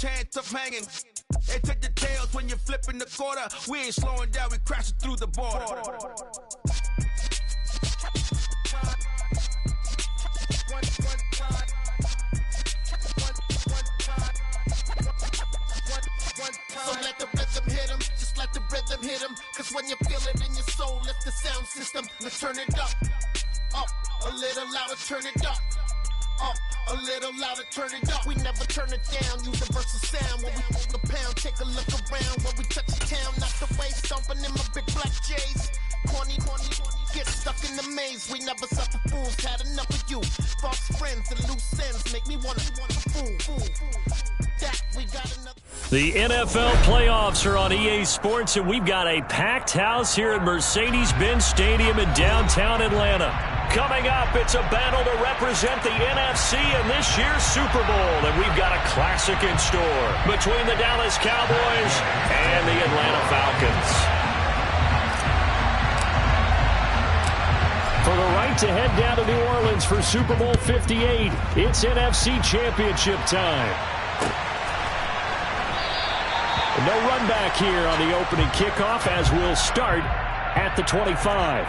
chance of hanging. They take the tails when you're flipping the quarter. We ain't slowing down, we crashing through the border. So let the rhythm hit him, just let the rhythm hit him. Cause when you feel it in your soul, lift the sound system. Let's turn it up, a little louder, turn it up. A little louder, turn it up. We never turn it down, universal sound. When we move the pound, take a look around. When we touch the town, knock the way, stomping in my big black J's. Corny, get stuck in the maze. We never suffer fools, had enough of you. False friends and loose ends make me wanna fool. That we got another. The NFL playoffs are on EA Sports, and we've got a packed house here at Mercedes-Benz Stadium in downtown Atlanta. Coming up, it's a battle to represent the NFC in this year's Super Bowl, and we've got a classic in store between the Dallas Cowboys and the Atlanta Falcons. For the right to head down to New Orleans for Super Bowl 58, it's NFC Championship time. No run back here on the opening kickoff as we'll start at the 25.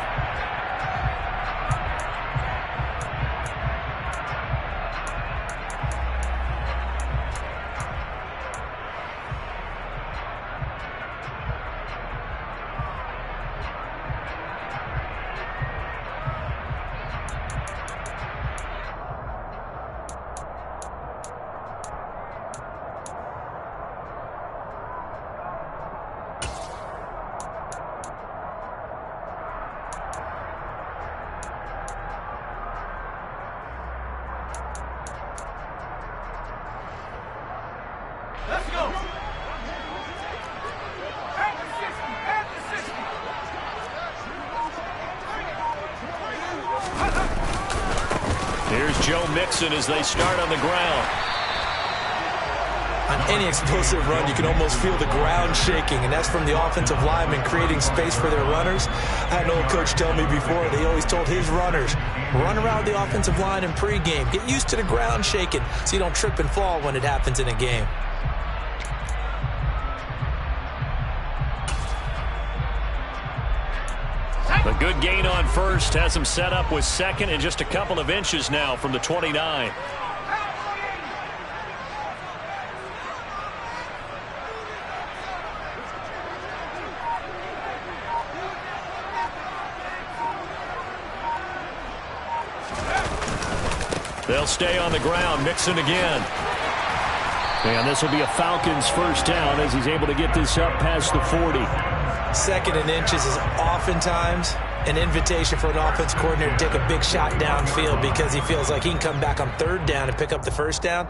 As they start on the ground. On any explosive run, you can almost feel the ground shaking, and that's from the offensive linemen creating space for their runners. I had an old coach tell me before, they always told his runners, run around the offensive line in pregame. Get used to the ground shaking so you don't trip and fall when it happens in a game. A good gain on first has him set up with second and just a couple of inches now from the 29. They'll stay on the ground, Mixon again. And this will be a Falcons first down as he's able to get this up past the 40. Second and inches is oftentimes an invitation for an offense coordinator to take a big shot downfield because he feels like he can come back on third down and pick up the first down.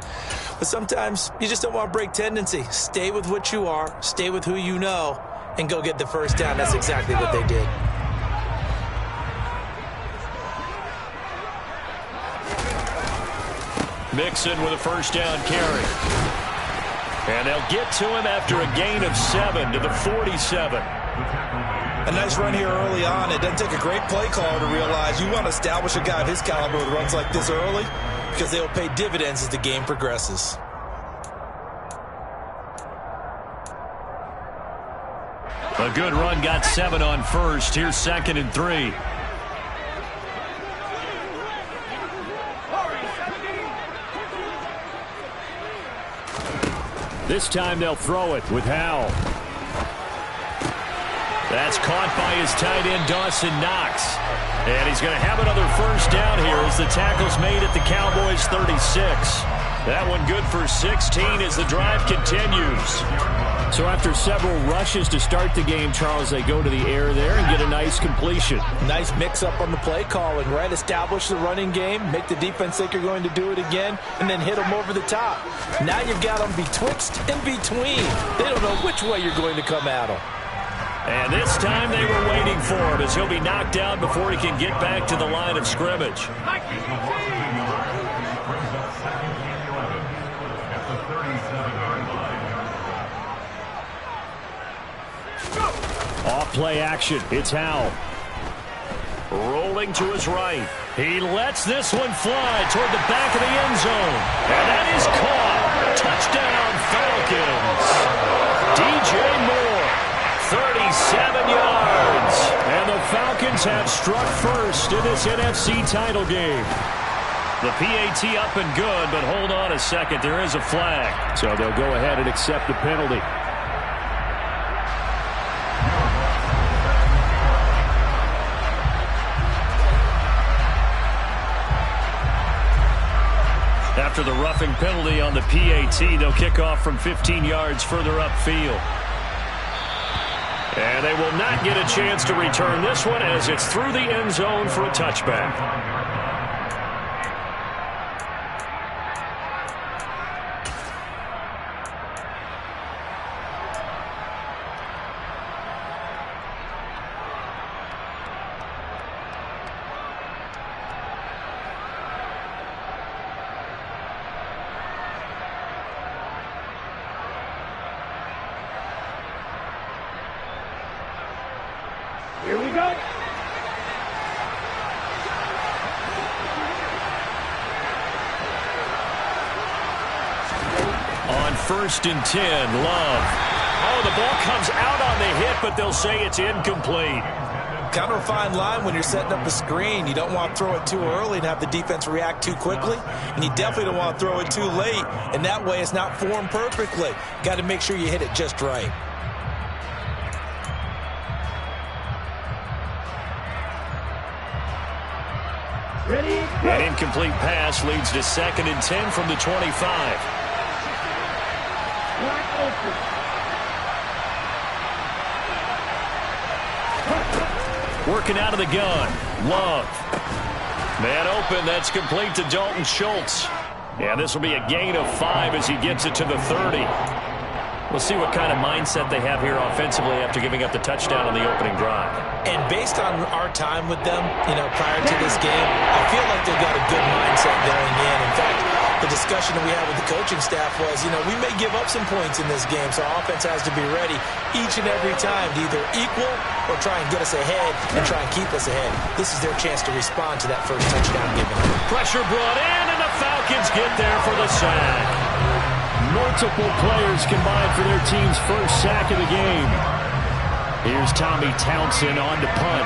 But sometimes you just don't want to break tendency. Stay with what you are, stay with who you know, and go get the first down. That's exactly what they did. Mixon with a first down carry. And they'll get to him after a gain of 7 to the 47. A nice run here early on. It doesn't take a great play caller to realize you want to establish a guy of his caliber with runs like this early because they will pay dividends as the game progresses. A good run, got 7 on first. Here's 2nd and 3. This time they'll throw it with Howell. That's caught by his tight end, Dawson Knox. And he's going to have another first down here as the tackle's made at the Cowboys' 36. That one good for 16 as the drive continues. So after several rushes to start the game, Charles, they go to the air there and get a nice completion. Nice mix-up on the play calling, right? Establish the running game, make the defense think you're going to do it again, and then hit them over the top. Now you've got them betwixt and between. They don't know which way you're going to come at them. And this time they were waiting for him as he'll be knocked down before he can get back to the line of scrimmage. Off play action. It's Howell. Rolling to his right. He lets this one fly toward the back of the end zone. And that is caught. Touchdown, Falcons. Falcons have struck first in this NFC title game. The PAT up and good, but hold on a second. There is a flag. So they'll go ahead and accept the penalty. After the roughing penalty on the PAT, they'll kick off from 15 yards further upfield. And they will not get a chance to return this one as it's through the end zone for a touchback. Here we go. On 1st and 10, Love. Oh, the ball comes out on the hit, but they'll say it's incomplete. Kind of a fine line when you're setting up a screen. You don't want to throw it too early and have the defense react too quickly. And you definitely don't want to throw it too late. And that way it's not formed perfectly. Got to make sure you hit it just right. An incomplete pass leads to 2nd and 10 from the 25. Working out of the gun. Love. Man open. That's complete to Dalton Schultz. Yeah, this will be a gain of 5 as he gets it to the 30. We'll see what kind of mindset they have here offensively after giving up the touchdown on the opening drive. And based on our time with them, prior to this game, I feel like they've got a good mindset going in. In fact, the discussion that we had with the coaching staff was, we may give up some points in this game, so our offense has to be ready each and every time to either equal or try and get us ahead and try and keep us ahead. This is their chance to respond to that first touchdown given. Pressure brought in, and the Falcons get there for the sack. Multiple players combined for their team's first sack of the game. Here's Tommy Townsend on to punt.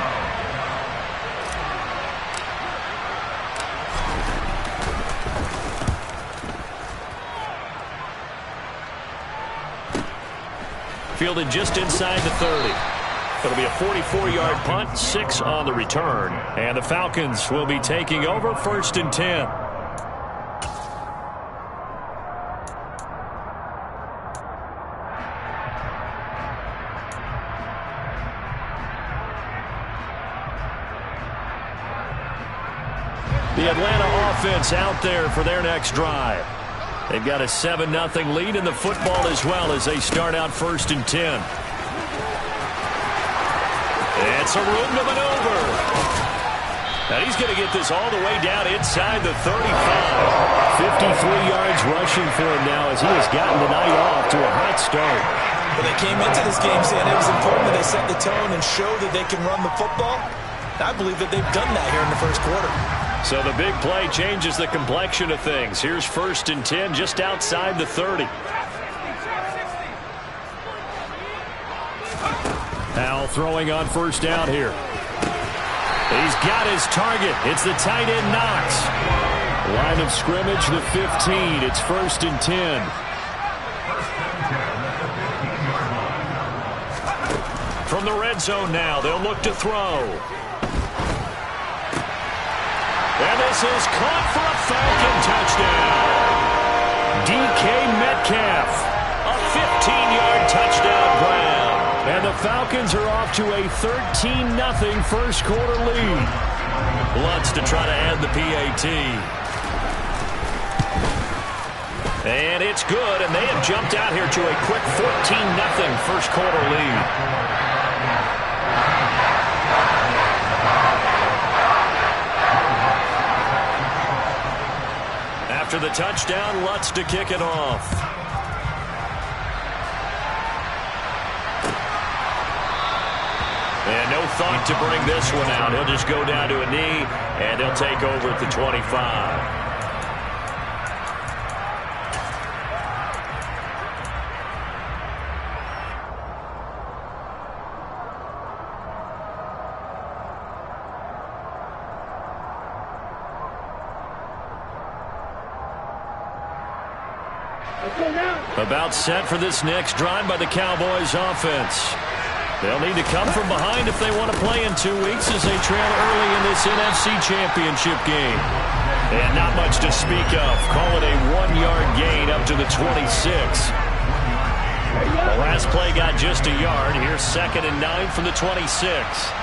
Fielded just inside the 30. It'll be a 44-yard punt, 6 on the return. And the Falcons will be taking over 1st and 10. The Atlanta offense out there for their next drive. They've got a 7-0 lead in the football as well as they start out 1st and 10. It's a room to maneuver. Now he's going to get this all the way down inside the 35. 53 yards rushing for him now as he has gotten the night off to a hot start. Well, they came into this game saying it was important that they set the tone and show that they can run the football. I believe that they've done that here in the first quarter. So the big play changes the complexion of things. Here's 1st and 10 just outside the 30. Powell throwing on 1st down here. He's got his target. It's the tight end Knox. Line of scrimmage, the 15. It's 1st and 10. From the red zone now, they'll look to throw. And this is caught for a Falcon touchdown. DK Metcalf, a 15-yard touchdown grab. And the Falcons are off to a 13-0 first quarter lead. Lutz to try to add the PAT. And it's good, and they have jumped out here to a quick 14-0 first quarter lead. After the touchdown, Lutz to kick it off. And no thought to bring this one out. He'll just go down to a knee, and they'll take over at the 25. About set for this next drive by the Cowboys offense. They'll need to come from behind if they want to play in 2 weeks as they trail early in this NFC Championship game. And not much to speak of. Call it a 1-yard gain up to the 26. The last play got just a yard. Here's 2nd and 9 from the 26.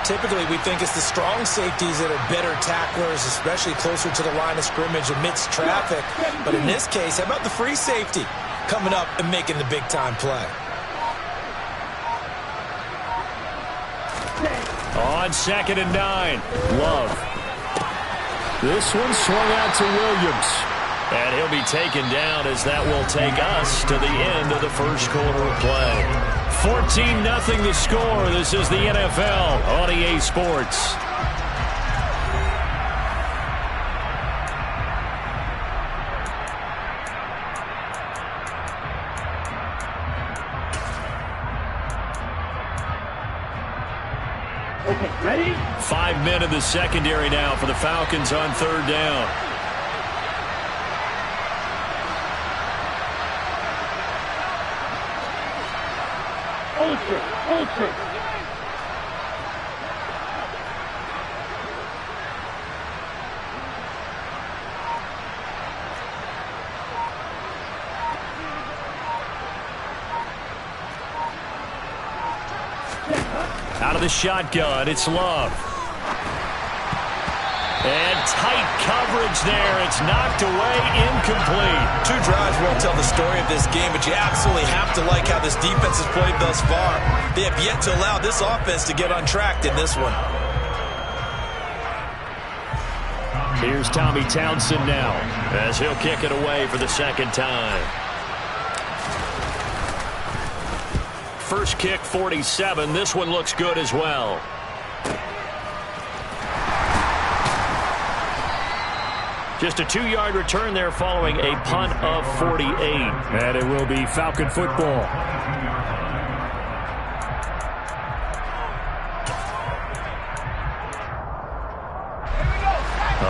Typically, we think it's the strong safeties that are better tacklers, especially closer to the line of scrimmage amidst traffic. But in this case, how about the free safety coming up and making the big-time play? On 2nd and 9, Love. This one swung out to Williams. And he'll be taken down as that will take us to the end of the first quarter of play. 14-0 the score. This is the NFL on EA Sports. Okay, ready? 5 men in the secondary now for the Falcons on 3rd down. Ultra. Out of the shotgun, it's Love. And tight coverage there. It's knocked away, incomplete. 2 drives won't tell the story of this game, but you absolutely have to like how this defense has played thus far. They have yet to allow this offense to get untracked in this one. Here's Tommy Townsend now as he'll kick it away for the 2nd time. First kick, 47. This one looks good as well. Just a 2-yard return there following a punt of 48. And it will be Falcon football.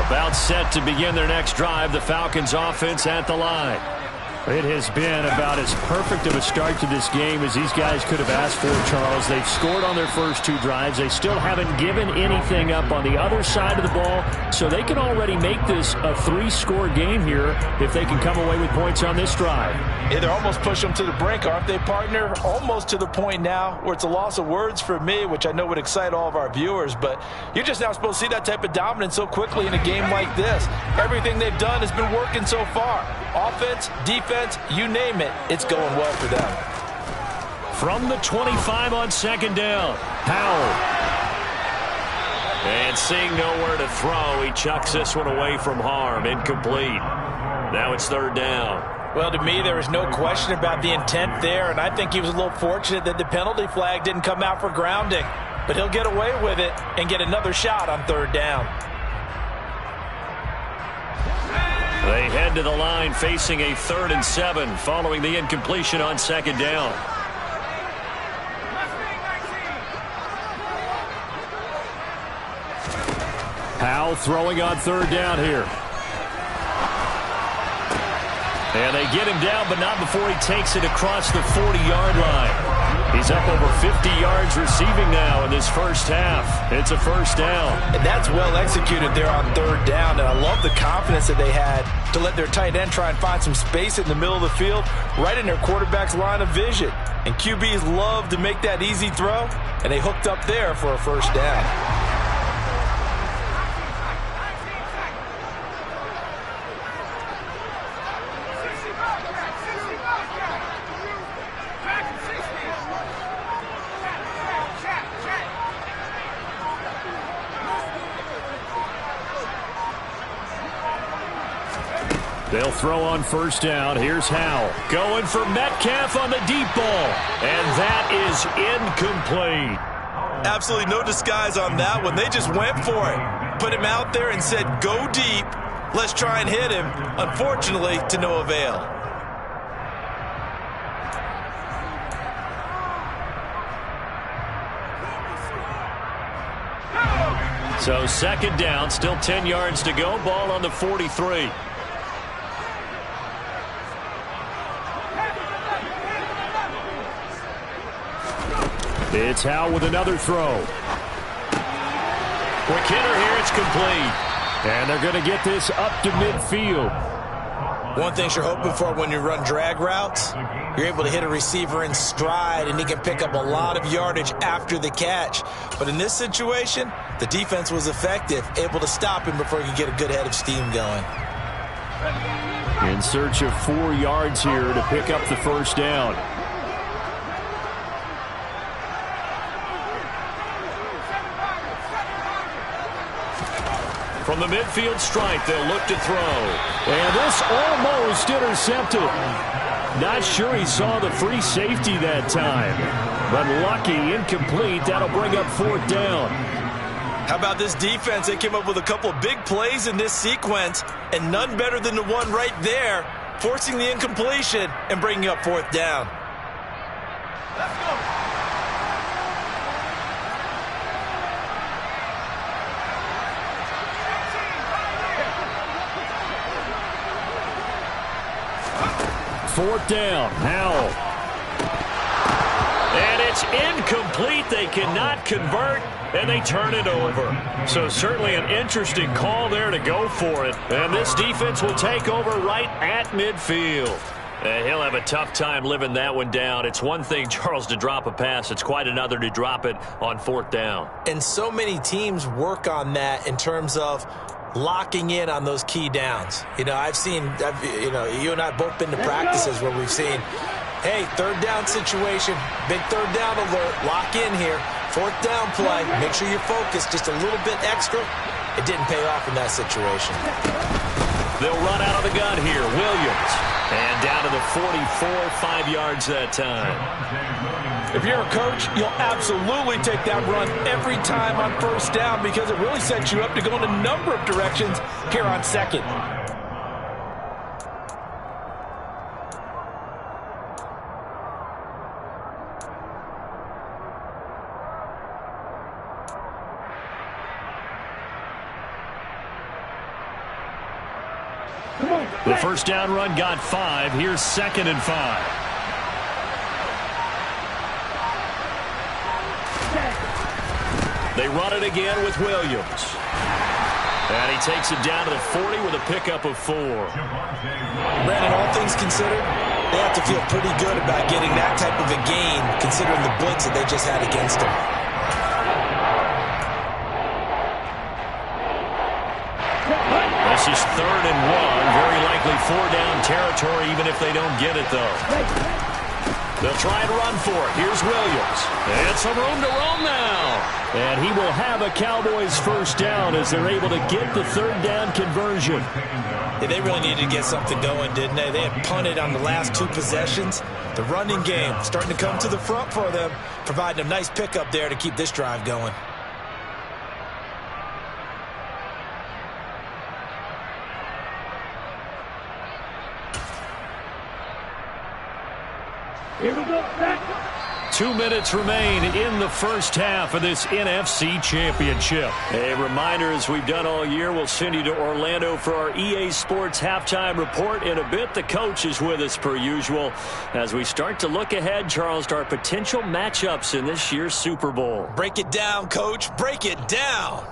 About set to begin their next drive, the Falcons offense at the line. It has been about as perfect of a start to this game as these guys could have asked for, Charles. They've scored on their first 2 drives. They still haven't given anything up on the other side of the ball, so they can already make this a 3-score game here if they can come away with points on this drive. Yeah, they're almost pushing them to the brink, aren't they, partner? Almost to the point now where it's a loss of words for me, which I know would excite all of our viewers, but you're just now supposed to see that type of dominance so quickly in a game like this. Everything they've done has been working so far. Offense, defense, you name it, it's going well for them. From the 25 on 2nd down, Powell. And seeing nowhere to throw, he chucks this one away from harm. Incomplete. Now it's 3rd down. Well, to me, there was no question about the intent there, and I think he was a little fortunate that the penalty flag didn't come out for grounding. But he'll get away with it and get another shot on 3rd down. They head to the line facing a 3rd and 7 following the incompletion on 2nd down. Powell throwing on 3rd down here. And they get him down, but not before he takes it across the 40-yard line. He's up over 50 yards receiving now in this first half. It's a 1st down. And that's well executed there on 3rd down, and I love the confidence that they had to let their tight end try and find some space in the middle of the field, right in their quarterback's line of vision. And QBs love to make that easy throw, and they hooked up there for a 1st down. They'll throw on 1st down. Here's Howell. Going for Metcalf on the deep ball. And that is incomplete. Absolutely no disguise on that one. They just went for it. Put him out there and said, go deep. Let's try and hit him. Unfortunately, to no avail. So 2nd down, still 10 yards to go. Ball on the 43. It's Howe with another throw. Quick hitter here, it's complete. And they're going to get this up to midfield. One thing you're hoping for when you run drag routes, you're able to hit a receiver in stride, and he can pick up a lot of yardage after the catch. But in this situation, the defense was effective, able to stop him before he could get a good head of steam going. In search of 4 yards here to pick up the first down. From the midfield stripe, they'll look to throw. And this almost intercepted. Not sure he saw the free safety that time. But lucky, incomplete. That'll bring up 4th down. How about this defense? They came up with a couple of big plays in this sequence, and none better than the one right there, forcing the incompletion and bringing up 4th down. Let's go. Fourth down, Howell. And it's incomplete. They cannot convert, and they turn it over. So certainly an interesting call there to go for it. And this defense will take over right at midfield. And he'll have a tough time living that one down. It's one thing, Charles, to drop a pass. It's quite another to drop it on 4th down. And so many teams work on that in terms of locking in on those key downs. You know, you and I have both been to practices where we've seen, hey, 3rd down situation, big 3rd down alert, lock in here, 4th down play, make sure you're focused just a little bit extra. It didn't pay off in that situation. They'll run out of the gun here, Williams. And down to the 44, 5 yards that time. If you're a coach, you'll absolutely take that run every time on 1st down because it really sets you up to go in a number of directions here on 2nd. The first down run got 5. Here's 2nd and 5. They run it again with Williams. And he takes it down to the 40 with a pickup of 4. Brandon, all things considered, they have to feel pretty good about getting that type of a gain considering the blitz that they just had against them. This is 3rd and 1. Very likely 4-down territory even if they don't get it, though. They'll try and run for it. Here's Williams. And some room to roam now. And he will have a Cowboys first down as they're able to get the 3rd down conversion. Yeah, they really needed to get something going, didn't they? They had punted on the last 2 possessions. The running game starting to come to the front for them, providing a nice pickup there to keep this drive going. Here we go. 2 minutes remain in the first half of this NFC Championship. A reminder, as we've done all year, we'll send you to Orlando for our EA Sports halftime report in a bit. The coach is with us per usual as we start to look ahead, Charles, to our potential matchups in this year's Super Bowl. Break it down, Coach. Break it down.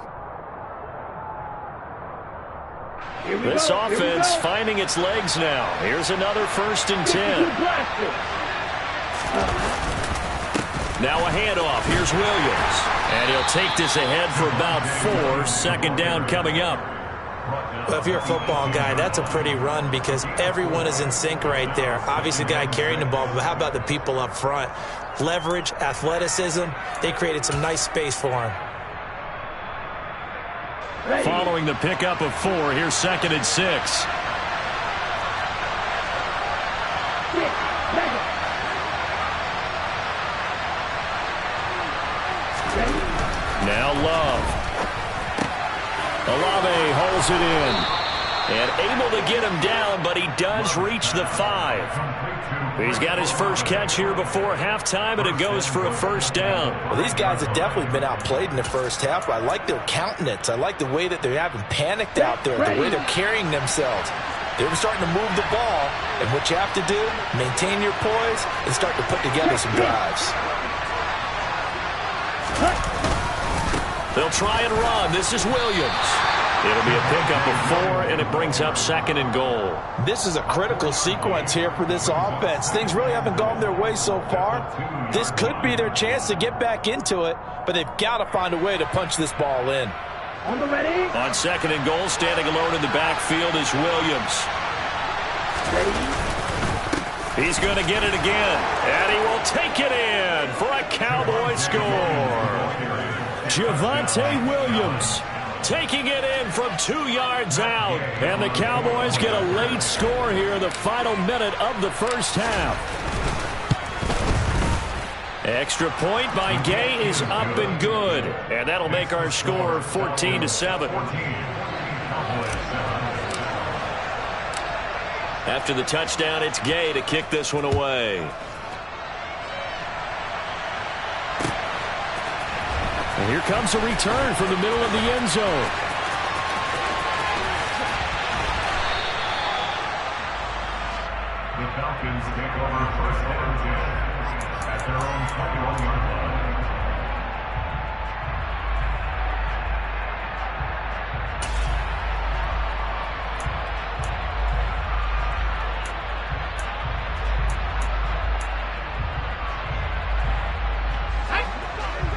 This offense finding its legs now. Here's another 1st and 10. Now a handoff. Here's Williams. And he'll take this ahead for about 4. 2nd down coming up. Well, if you're a football guy, that's a pretty run because everyone is in sync right there. Obviously, the guy carrying the ball, but how about the people up front? Leverage, athleticism, they created some nice space for him. Following the pickup of 4, here's 2nd and 6. Now Love. Olave holds it in. And able to get him down, but he does reach the 5. He's got his first catch here before halftime, and it goes for a 1st down. Well, these guys have definitely been outplayed in the first half. I like their countenance. I like the way that they haven't panicked out there, the way they're carrying themselves. They're starting to move the ball, and what you have to do, maintain your poise and start to put together some drives. They'll try and run. This is Williams. It'll be a pickup of 4, and it brings up 2nd and goal. This is a critical sequence here for this offense. Things really haven't gone their way so far. This could be their chance to get back into it, but they've got to find a way to punch this ball in. On 2nd and goal, standing alone in the backfield is Williams. He's going to get it again, and he will take it in for a Cowboy score. Javonte Williams taking it in from 2 yards out. And the Cowboys get a late score here in the final minute of the first half. Extra point by Gay is up and good. And that'll make our score 14-7. After the touchdown, it's Gay to kick this one away. And here comes a return from the middle of the end zone. The Falcons take over first down at their own 21-yard line.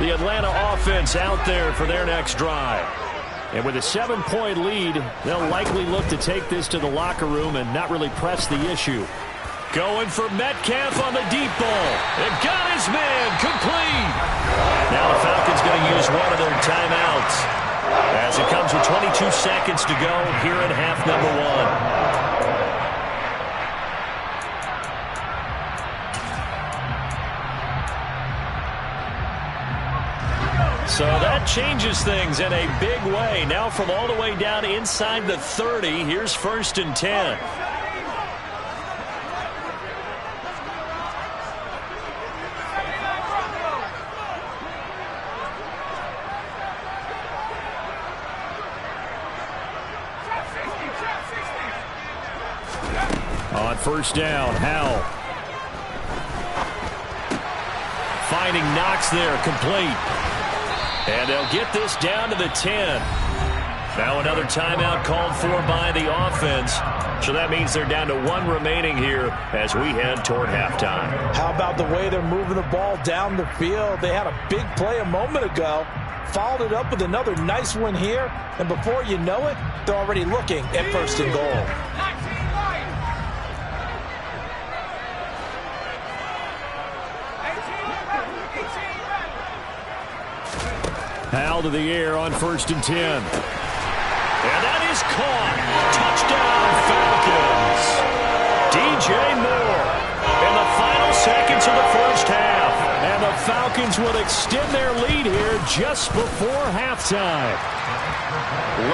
The Atlanta offense out there for their next drive. And with a 7-point lead, they'll likely look to take this to the locker room and not really press the issue. Going for Metcalf on the deep ball. And got his man complete. Now the Falcons going to use one of their timeouts as it comes with 22 seconds to go here in half number 1. So that changes things in a big way. Now from all the way down inside the 30, here's 1st and 10. On 1st down, Howell. Finding Knox there, complete. And they'll get this down to the 10. Now another timeout called for by the offense. So that means they're down to 1 remaining here as we head toward halftime. How about the way they're moving the ball down the field? They had a big play a moment ago, followed it up with another nice one here, and before you know it, they're already looking at 1st and goal. Howell to the air on 1st and 10. And that is caught. Touchdown, Falcons. DJ Moore in the final seconds of the first half. And the Falcons will extend their lead here just before halftime.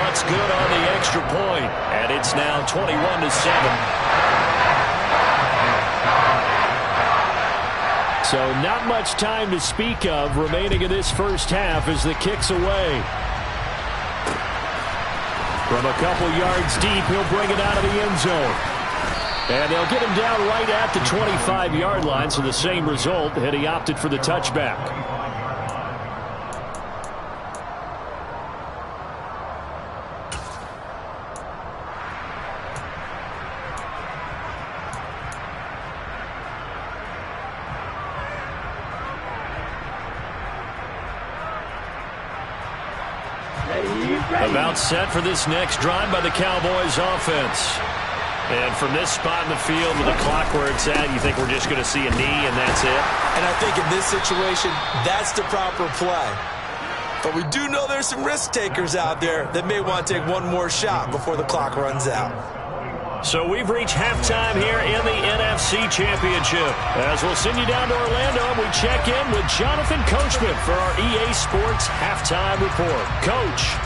Lutz good on the extra point, and it's now 21-7. So not much time to speak of remaining in this first half as the kick's away. From a couple yards deep, he'll bring it out of the end zone. And they'll get him down right at the 25-yard line, so the same result, and he opted for the touchback. About set for this next drive by the Cowboys offense. And from this spot in the field with the clock where it's at, you think we're just going to see a knee and that's it? And I think in this situation, that's the proper play. But we do know there's some risk takers out there that may want to take one more shot before the clock runs out. So we've reached halftime here in the NFC Championship. As we'll send you down to Orlando, we check in with Jonathan Coachman for our EA Sports Halftime Report. Coach.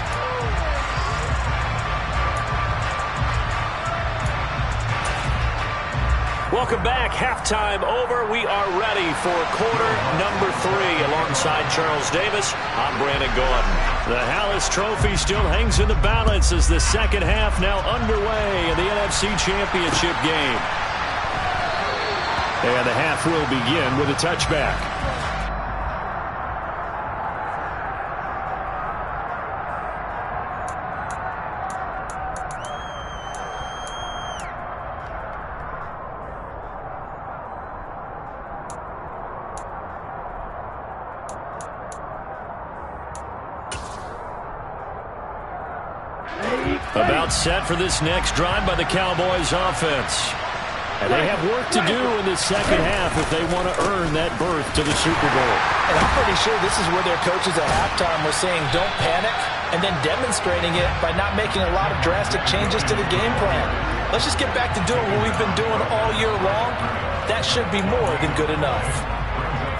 Welcome back. Halftime over. We are ready for quarter number 3. Alongside Charles Davis, I'm Brandon Gordon. The Hallis Trophy still hangs in the balance as the second half now underway in the NFC Championship game. And the half will begin with a touchback. About set for this next drive by the Cowboys offense. And they have work to do in the second half if they want to earn that berth to the Super Bowl. And I'm pretty sure this is where their coaches at halftime were saying don't panic, and then demonstrating it by not making a lot of drastic changes to the game plan. Let's just get back to doing what we've been doing all year long. That should be more than good enough.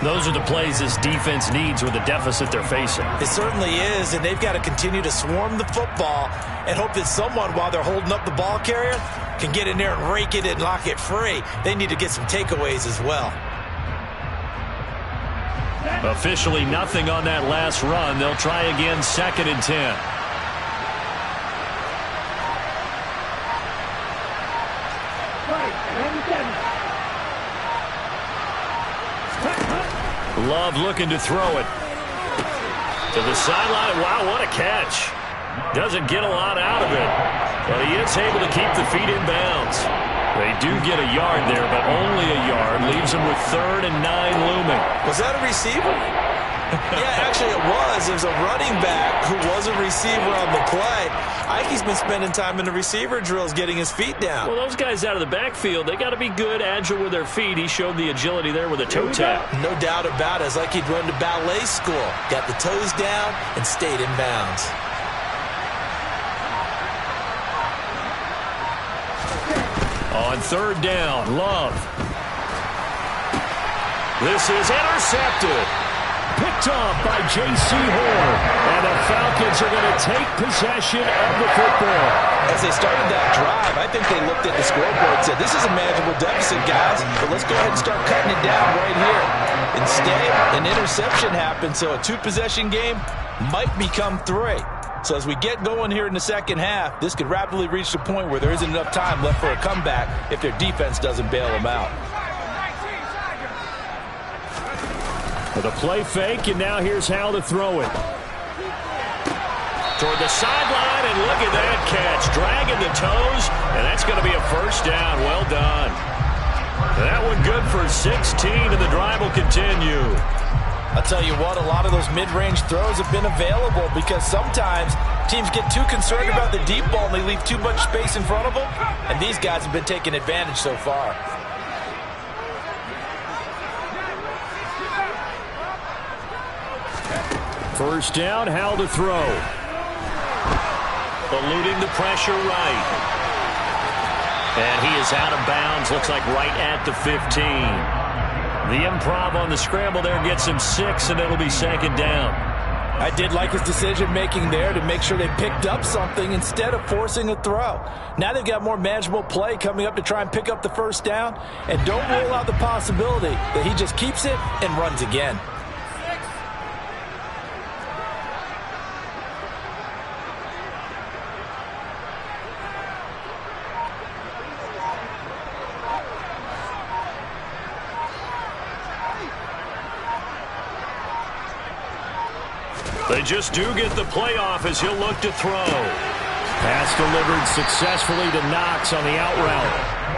Those are the plays this defense needs with the deficit they're facing. It certainly is, and they've got to continue to swarm the football and hope that someone, while they're holding up the ball carrier, can get in there and rake it and lock it free. They need to get some takeaways as well. Officially nothing on that last run. They'll try again, 2nd and 10. Love looking to throw it. To the sideline. Wow, what a catch. Doesn't get a lot out of it, but he is able to keep the feet in bounds. They do get a yard there, but only a yard. Leaves them with 3rd and 9 looming. Was that a receiver? Yeah, actually it was. There's a running back who was a receiver on the play. Ike's been spending time in the receiver drills getting his feet down. Well, those guys out of the backfield, they got to be good, agile with their feet. He showed the agility there with a toe tap. No doubt about it. It's like he'd run to ballet school. Got the toes down and stayed in bounds. On 3rd down, Love. This is intercepted. Picked off by J.C. Horn. And the Falcons are going to take possession of the football. As they started that drive, I think they looked at the scoreboard and said, this is a manageable deficit, guys, but let's go ahead and start cutting it down right here. Instead, an interception happened, so a 2-possession game might become 3. So as we get going here in the second half, this could rapidly reach the point where there isn't enough time left for a comeback if their defense doesn't bail them out. With a play fake, and now here's how to throw it. Toward the sideline, and look at that catch. Dragging the toes, and that's going to be a 1st down. Well done. That one good for 16, and the drive will continue. I'll tell you what, a lot of those mid-range throws have been available because sometimes teams get too concerned about the deep ball and they leave too much space in front of them, and these guys have been taking advantage so far. First down, how to throw. Eluding the pressure right. And he is out of bounds, looks like right at the 15. The improv on the scramble there gets him 6, and it'll be 2nd down. I did like his decision-making there to make sure they picked up something instead of forcing a throw. Now they've got more manageable play coming up to try and pick up the 1st down, and don't rule out the possibility that he just keeps it and runs again. They just do get the playoff as he'll look to throw. Pass delivered successfully to Knox on the out route.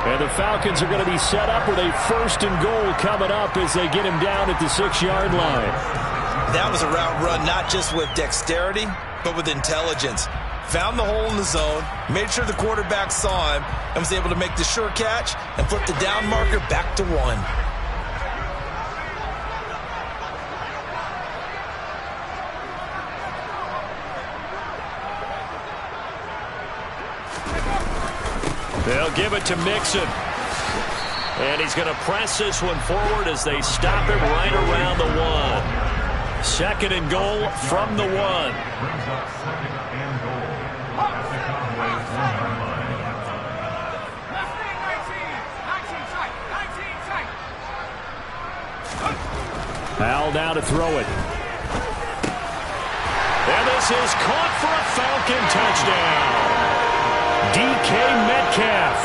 And the Falcons are going to be set up with a 1st and goal coming up as they get him down at the 6-yard line. That was a route run not just with dexterity, but with intelligence. Found the hole in the zone, made sure the quarterback saw him, and was able to make the sure catch and flip the down marker back to 1. They'll give it to Mixon. And he's going to press this one forward as they stop him right around the 1. 2nd and goal from the 1. Brings up 2nd and goal at the Cowboys 1-yard line. Powell now to throw it. And this is caught for a Falcon touchdown. DK Metcalf,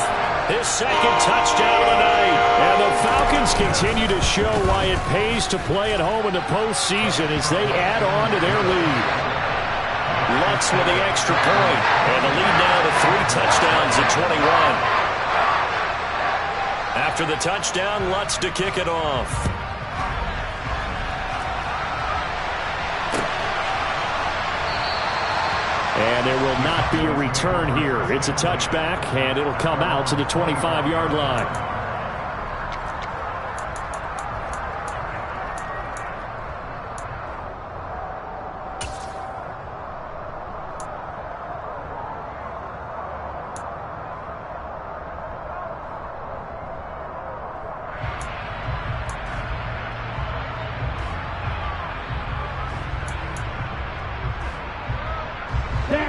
his 2nd touchdown of the night. And the Falcons continue to show why it pays to play at home in the postseason as they add on to their lead. Lutz with the extra point, and the lead now to 3 touchdowns at 21. After the touchdown, Lutz to kick it off. And And there will not be a return here. It's a touchback, and it'll come out to the 25-yard line.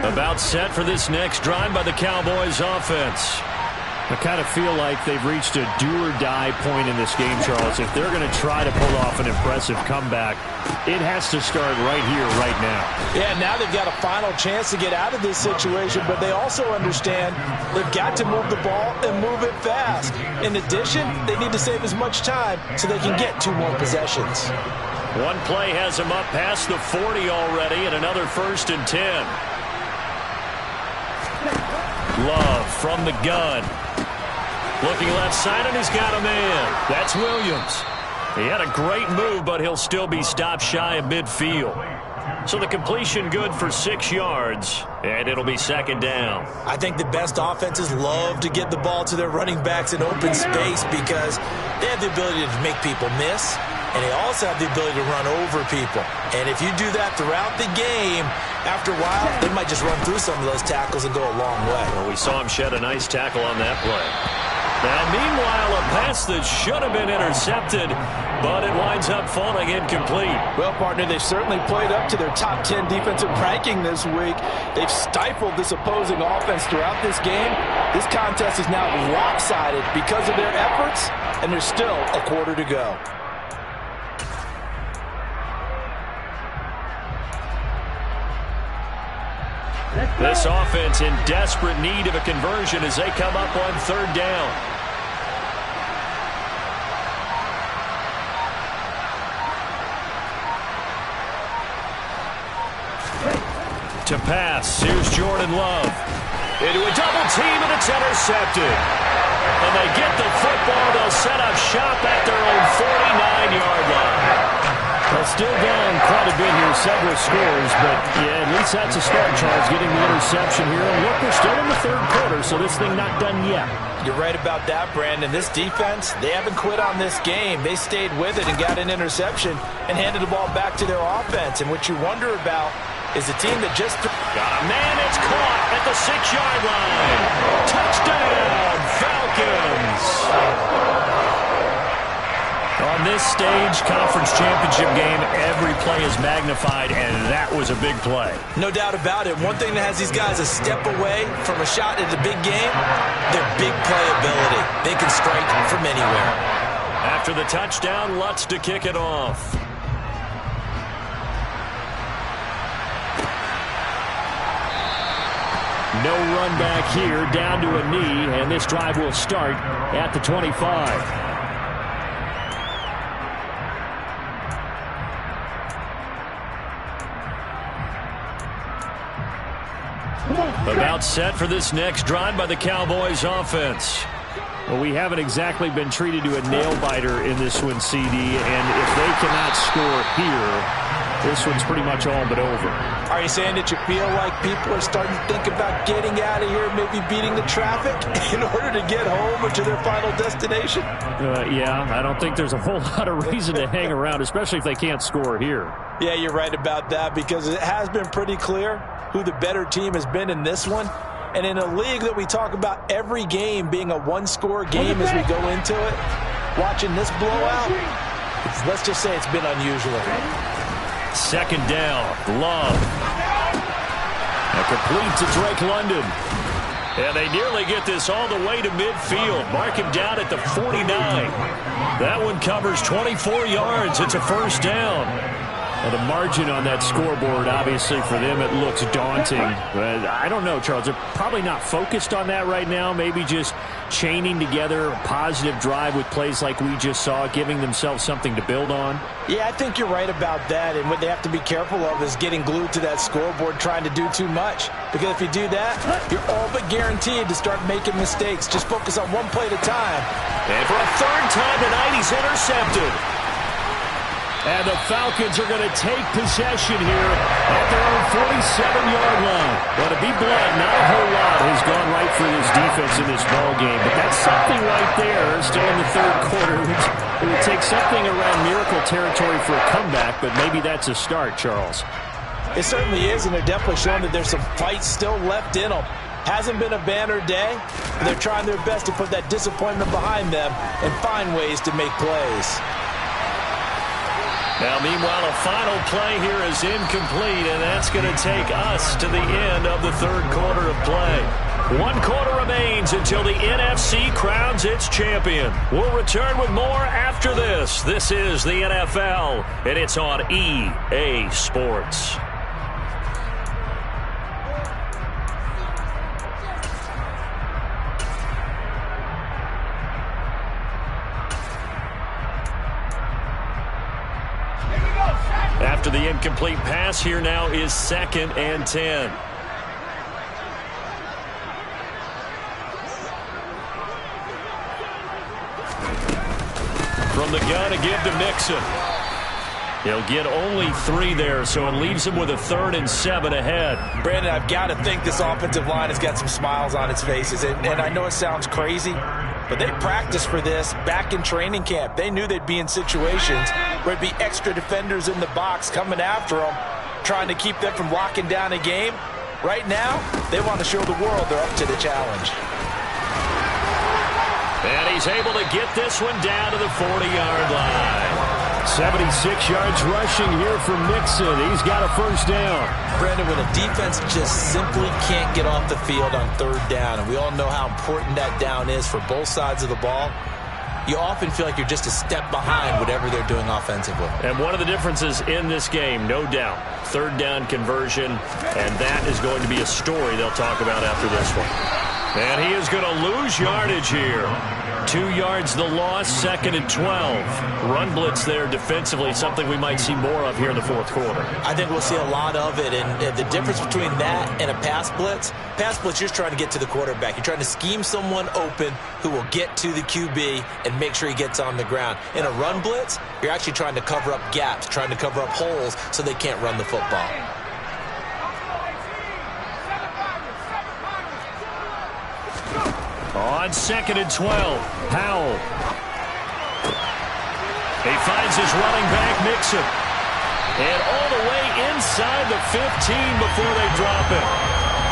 About set for this next drive by the Cowboys offense. I kind of feel like they've reached a do-or-die point in this game, Charles. If they're going to try to pull off an impressive comeback, it has to start right here, right now. Yeah, now they've got a final chance to get out of this situation, but they also understand they've got to move the ball and move it fast. In addition, they need to save as much time so they can get 2 more possessions. One play has them up past the 40 already, and another 1st and 10. Love from the gun. Looking left side, and he's got a man. That's Williams. He had a great move, but he'll still be stopped shy of midfield. So the completion good for 6 yards, and it'll be 2nd down. I think the best offenses love to get the ball to their running backs in open space because they have the ability to make people miss, and they also have the ability to run over people. And if you do that throughout the game, after a while, they might just run through some of those tackles and go a long way. Well, we saw him shed a nice tackle on that play. And meanwhile, a pass that should have been intercepted, but it winds up falling incomplete. Well, partner, they've certainly played up to their top 10 defensive ranking this week. They've stifled this opposing offense throughout this game. This contest is now lopsided because of their efforts, and there's still a quarter to go. This offense in desperate need of a conversion as they come up on 3rd down. To pass, here's Jordan Love. Into a double team, and it's intercepted. And they get the football. They'll set up shop at their own 49-yard line. Well, still down quite a bit here, several scores, but yeah, at least that's a start, Charles, getting the interception here. And look, we're still in the 3rd quarter, so this thing not done yet. You're right about that, Brandon. This defense, they haven't quit on this game. They stayed with it and got an interception and handed the ball back to their offense. And what you wonder about is the team that just got a man that's caught at the 6-yard line. Touchdown, Falcons. On this stage, conference championship game, every play is magnified, and that was a big play. No doubt about it. One thing that has these guys a step away from a shot at the big game, their big play ability. They can strike from anywhere. After the touchdown, Lutz to kick it off. No run back here, down to a knee, and this drive will start at the 25. About set for this next drive by the Cowboys offense. Well, we haven't exactly been treated to a nail-biter in this one, CD, and if they cannot score here, this one's pretty much all but over. Are you saying that you feel like people are starting to think about getting out of here, maybe beating the traffic in order to get home or to their final destination? Yeah, I don't think there's a whole lot of reason to hang around, especially if they can't score here. Yeah, you're right about that because it has been pretty clear who the better team has been in this one. And in a league that we talk about every game being a one-score game as we go into it, watching this blowout, let's just say it's been unusual. 2nd down, Love. A complete to Drake London. And they nearly get this all the way to midfield. Mark him down at the 49. That one covers 24 yards. It's a 1st down. Well, the margin on that scoreboard, obviously, for them, it looks daunting. But I don't know, Charles. They're probably not focused on that right now. Maybe just chaining together a positive drive with plays like we just saw, giving themselves something to build on. Yeah, I think you're right about that. And what they have to be careful of is getting glued to that scoreboard trying to do too much. Because if you do that, you're all but guaranteed to start making mistakes. Just focus on one play at a time. And for a 3rd time tonight, he's intercepted. And the Falcons are going to take possession here at their own 47-yard line. Well, to be blunt, not a whole lot has gone right for this defense in this ballgame. But that's something right there, still in the third quarter. It would take something around miracle territory for a comeback, but maybe that's a start, Charles. It certainly is, and they're definitely showing that there's some fight still left in them. Hasn't been a banner day, but they're trying their best to put that disappointment behind them and find ways to make plays. Now, meanwhile, a final play here is incomplete, and that's going to take us to the end of the third quarter of play. 1 quarter remains until the NFC crowns its champion. We'll return with more after this. This is the NFL, and it's on EA Sports. After the incomplete pass, here now is 2nd and 10. From the gun to give to Mixon. He'll get only 3 there, so it leaves him with a 3rd and 7 ahead. Brandon, I've got to think this offensive line has got some smiles on its faces. And I know it sounds crazy, but they practiced for this back in training camp. They knew they'd be in situations where there'd be extra defenders in the box coming after them, trying to keep them from locking down a game. Right now, they want to show the world they're up to the challenge. And he's able to get this one down to the 40-yard line. 76 yards rushing here for Mixon. He's got a first down. Brandon, when a defense just simply can't get off the field on 3rd down, and we all know how important that down is for both sides of the ball, you often feel like you're just a step behind whatever they're doing offensively. And one of the differences in this game, no doubt, 3rd down conversion, and that is going to be a story they'll talk about after this one. And he is going to lose yardage here. 2 yards the loss, 2nd and 12. Run blitz there defensively, something we might see more of here in the 4th quarter. I think we'll see a lot of it, and the difference between that and a pass blitz, you're just trying to get to the quarterback. You're trying to scheme someone open who will get to the QB and make sure he gets on the ground. In a run blitz, you're actually trying to cover up gaps, trying to cover up holes so they can't run the football. On 2nd and 12, Powell. He finds his running back, Mixon. And all the way inside the 15 before they drop it.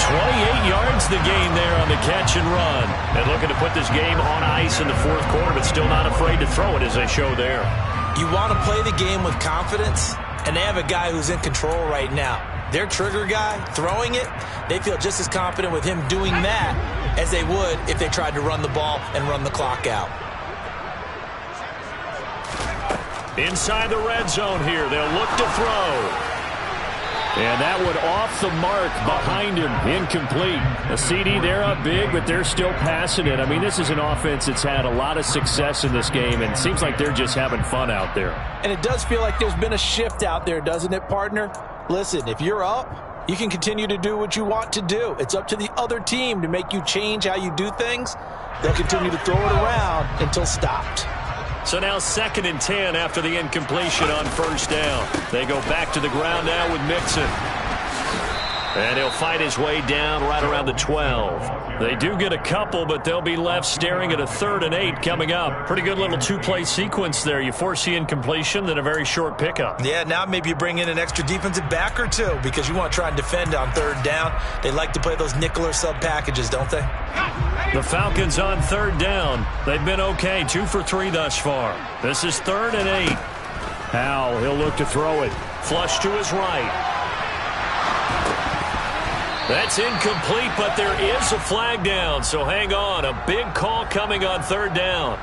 28 yards the gain there on the catch and run. And looking to put this game on ice in the 4th quarter, but still not afraid to throw it as they show there. You want to play the game with confidence, and they have a guy who's in control right now. Their trigger guy, throwing it, they feel just as confident with him doing that as they would if they tried to run the ball and run the clock out. Inside the red zone here, they'll look to throw. And that one off the mark behind him, incomplete. A CD, they're up big, but they're still passing it. I mean, this is an offense that's had a lot of success in this game, and it seems like they're just having fun out there. And it does feel like there's been a shift out there, doesn't it, partner? Listen, if you're up, you can continue to do what you want to do. It's up to the other team to make you change how you do things. They'll continue to throw it around until stopped. So now 2nd and 10 after the incompletion on 1st down. They go back to the ground now with Mixon. And he'll fight his way down right around the 12. They do get a couple, but they'll be left staring at a 3rd and 8 coming up. Pretty good little 2-play sequence there. You force the incompletion, then a very short pickup. Yeah, now maybe you bring in an extra defensive back or two because you want to try and defend on 3rd down. They like to play those nickel or sub packages, don't they? The Falcons on 3rd down. They've been okay, 2 for 3 thus far. This is 3rd and 8. Powell, he'll look to throw it. Flush to his right. That's incomplete, but there is a flag down, so hang on. A big call coming on 3rd down.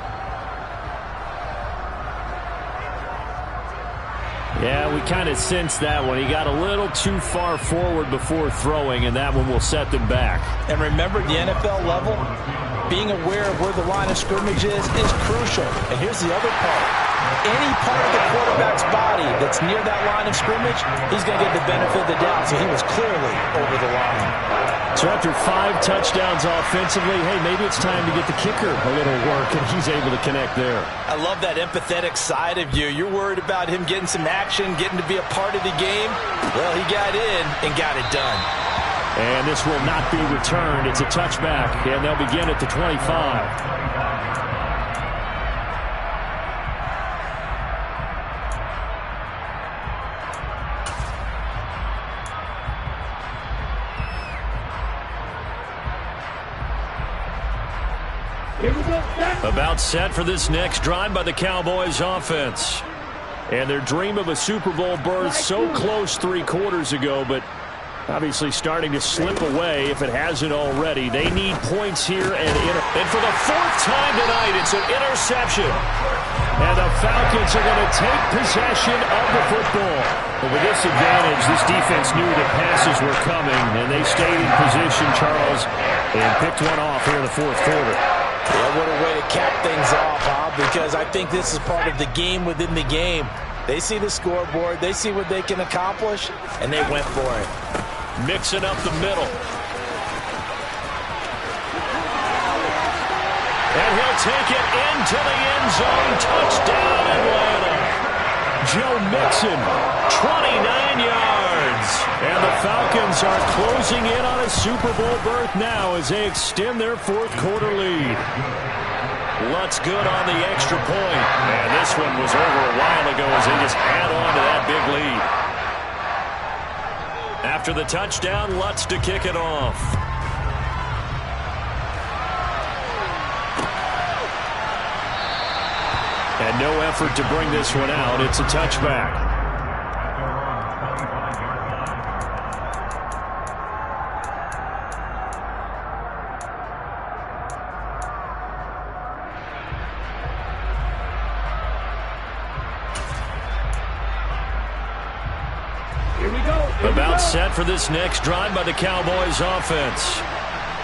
Yeah, we kind of sensed that one. He got a little too far forward before throwing, and that one will set them back. And remember, the NFL level, being aware of where the line of scrimmage is crucial. And here's the other part. Any part of the quarterback's body that's near that line of scrimmage, he's going to get the benefit of the doubt. So he was clearly over the line. So after 5 touchdowns offensively, hey, maybe it's time to get the kicker a little work, and he's able to connect there. I love that empathetic side of you. You're worried about him getting some action, getting to be a part of the game. Well, he got in and got it done. And this will not be returned. It's a touchback, and they'll begin at the 25. About set for this next drive by the Cowboys offense. And their dream of a Super Bowl berth so close 3 quarters ago, but obviously starting to slip away if it hasn't already. They need points here, and for the 4th time tonight, it's an interception. And the Falcons are going to take possession of the football. But with this advantage, this defense knew that passes were coming, and they stayed in position, Charles, and picked one off here in the 4th quarter. Yeah, what a way to cap things off, huh? Because I think this is part of the game within the game. They see the scoreboard, they see what they can accomplish, and they went for it. Mixing up the middle. And he'll take it into the end zone. Touchdown, Atlanta. Joe Mixon, 29 yards. And the Falcons are closing in on a Super Bowl berth now as they extend their 4th quarter lead. Lutz good on the extra point. And this one was over a while ago as they just add on to that big lead. After the touchdown, Lutz to kick it off. And no effort to bring this one out. It's a touchback. About set for this next drive by the Cowboys offense.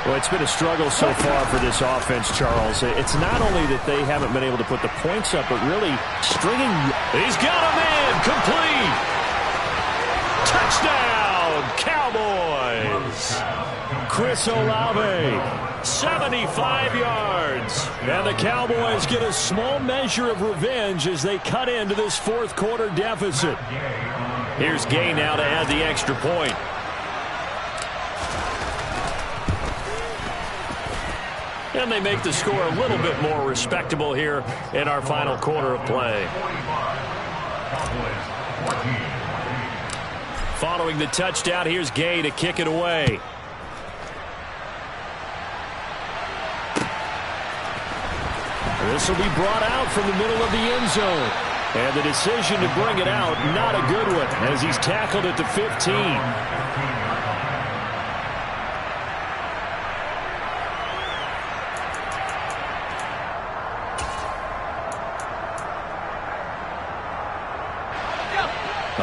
Well, it's been a struggle so far for this offense, Charles. It's not only that they haven't been able to put the points up, but really stringing. He's got a man complete. Touchdown, Cowboys. Chris Olave, 75 yards. And the Cowboys get a small measure of revenge as they cut into this 4th quarter deficit. Here's Gay now to add the extra point. And they make the score a little bit more respectable here in our final quarter of play. Following the touchdown, here's Gay to kick it away. This will be brought out from the middle of the end zone. And the decision to bring it out, not a good one, as he's tackled at the 15.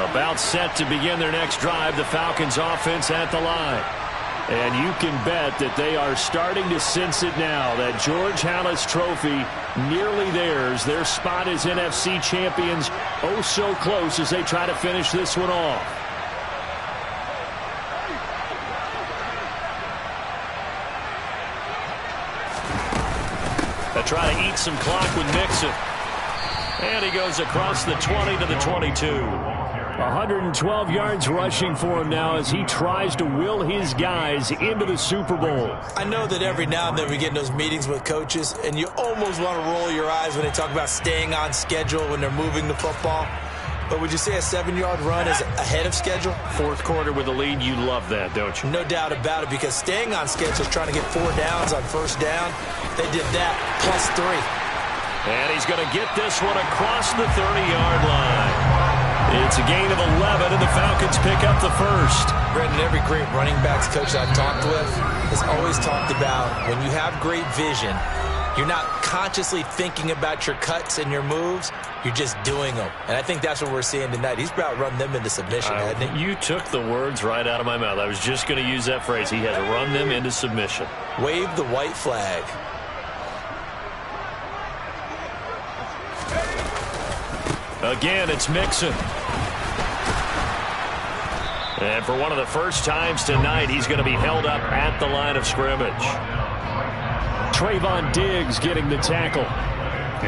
About set to begin their next drive, the Falcons offense at the line. And you can bet that they are starting to sense it now. That George Halas trophy nearly theirs. Their spot as NFC champions oh so close as they try to finish this one off. They try to eat some clock with Mixon. And he goes across the 20 to the 22. 112 yards rushing for him now as he tries to will his guys into the Super Bowl. I know that every now and then we get in those meetings with coaches, and you almost want to roll your eyes when they talk about staying on schedule when they're moving the football. But would you say a 7-yard run is ahead of schedule? 4th quarter with a lead, you love that, don't you? No doubt about it, because staying on schedule is trying to get 4 downs on 1st down. They did that, plus 3. And he's going to get this one across the 30-yard line. It's a gain of 11, and the Falcons pick up the 1st. Brendan, every great running backs coach I've talked with has always talked about when you have great vision, you're not consciously thinking about your cuts and your moves, you're just doing them. And I think that's what we're seeing tonight. He's about to run them into submission, hasn't he? You took the words right out of my mouth. I was just going to use that phrase. He has run them into submission. Wave the white flag. Again, it's Mixon. And for one of the first times tonight, he's going to be held up at the line of scrimmage. Trayvon Diggs getting the tackle.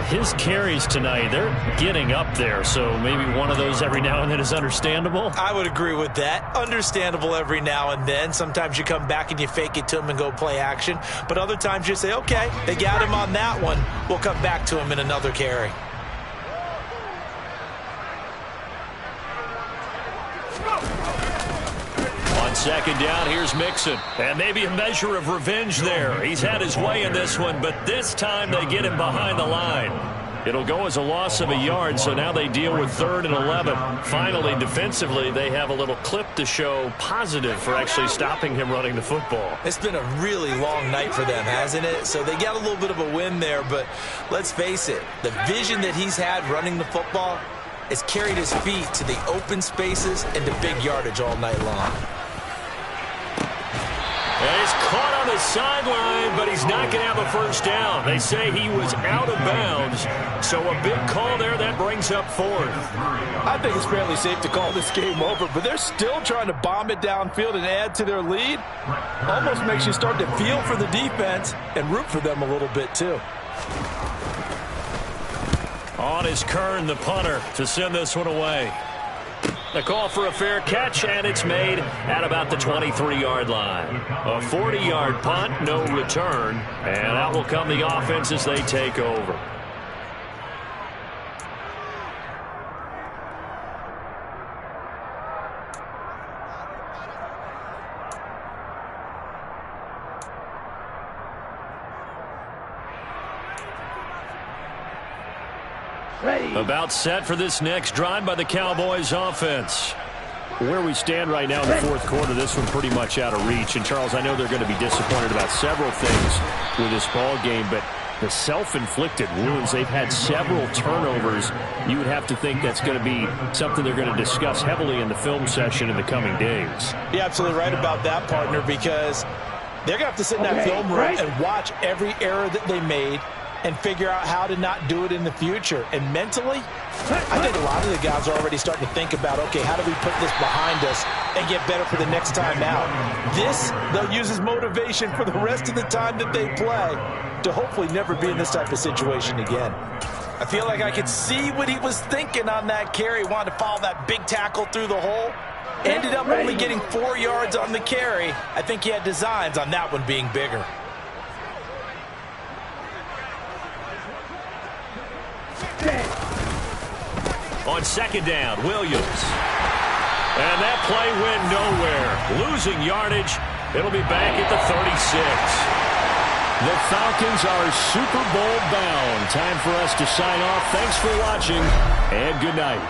His carries tonight, they're getting up there, so maybe one of those every now and then is understandable. I would agree with that. Understandable every now and then. Sometimes you come back and you fake it to him and go play action. But other times you say, okay, they got him on that one. We'll come back to him in another carry. On second down, here's Mixon. And maybe a measure of revenge there. He's had his way in this one, but this time they get him behind the line. It'll go as a loss of a yard, so now they deal with 3rd and 11. Finally, defensively, they have a little clip to show positive for actually stopping him running the football. It's been a really long night for them, hasn't it? So they got a little bit of a win there, but let's face it, the vision that he's had running the football has carried his feet to the open spaces and to big yardage all night long. And he's caught on the sideline, but he's not going to have a first down. They say he was out of bounds, so a big call there that brings up 4th. I think it's fairly safe to call this game over, but they're still trying to bomb it downfield and add to their lead. Almost makes you start to feel for the defense and root for them a little bit too. On is Kern, the punter, to send this one away. The call for a fair catch, and it's made at about the 23-yard line. A 40-yard punt, no return, and out will come the offense as they take over. About set for this next drive by the Cowboys offense. Where we stand right now in the 4th quarter, this one pretty much out of reach. And, Charles, I know they're going to be disappointed about several things with this ball game, but the self-inflicted wounds, they've had several turnovers. You would have to think that's going to be something they're going to discuss heavily in the film session in the coming days. You're absolutely right about that, partner, because they're going to have to sit in that film room and watch every error that they made and figure out how to not do it in the future. And mentally, I think a lot of the guys are already starting to think about, okay, how do we put this behind us and get better for the next time out? This, they'll use as motivation for the rest of the time that they play to hopefully never be in this type of situation again. I feel like I could see what he was thinking on that carry. Wanted to follow that big tackle through the hole. Ended up only getting 4 yards on the carry. I think he had designs on that one being bigger. On second down, Williams. And that play went nowhere. Losing yardage. It'll be back at the 36. The Falcons are Super Bowl bound. Time for us to sign off. Thanks for watching, and good night.